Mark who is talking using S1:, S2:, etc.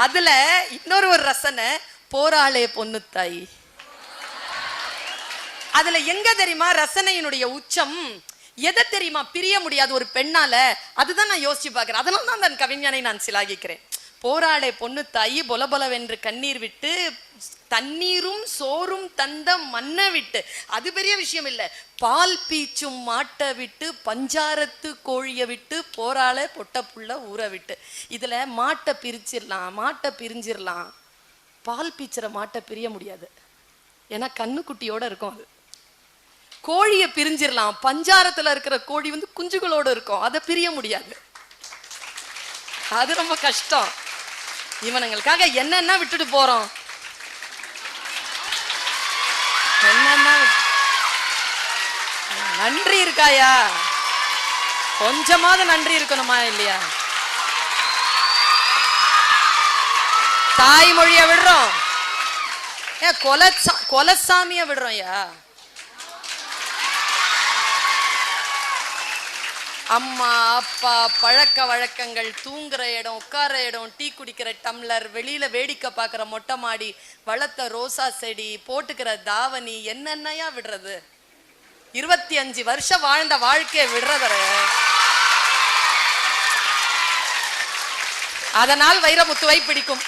S1: அதுல இன்னொரு ரசனை, போராளே பொண்ணு தாய். அதுல எங்க தெரியுமா ரசனையினுடைய உச்சம்? எதை தெரியுமா பிரிய முடியாது ஒரு பெண்ணால? அதுதான் நான் யோசிச்சு பாக்குறேன். அதனால தான் அந்த கவிஞனை நான் சிலாகிக்கிறேன். போராளே பொண்ணு தாய் பொலபொலவென்று கண்ணீர் விட்டு தண்ணீரும் சோறும் தந்த மண்ணை விட்டு, அது பெரிய விஷயம் இல்ல, பால் பீச்சும் மாட்டை விட்டு பஞ்சாரத்து கோழியை விட்டு போராளே பொட்ட புள்ள ஊற விட்டு. இதுல மாட்டை பிரிஞ்சிடலாம், பால் பீச்சுற மாட்டை பிரிய முடியாது, ஏன்னா கண்ணுக்குட்டியோட இருக்கும். அது கோழியை பிரிஞ்சிடலாம், பஞ்சாரத்துல இருக்கிற கோழி குஞ்சுகளோட இருக்கும், அதை பிரிய முடியாது. அது ரொம்ப கஷ்டம். இவனுங்களுக்காக என்னென்ன விட்டுட்டு போறோம், என்னன்னா நன்றி இருக்காயா? கொஞ்சமாவது நன்றி இருக்கணுமா இல்லையா? தாய்மொழிய விடுறோம், கொலசாமிய விடுறோம். அம்மா அப்பா பழக்க வழக்கங்கள், தூங்குற இடம், உட்கார இடம், டீ குடிக்கிற டம்ளர், வெளியில வேடிக்கை பார்க்குற மொட்டை மாடி, வளர்த்த ரோசா செடி, போட்டுக்கிற தாவணி, என்னென்னையா விடுறது? 25 வருஷம் வாழ்ந்த வாழ்க்கையை விடுறத. அதனால் வைரமுத்துவை பிடிக்கும்.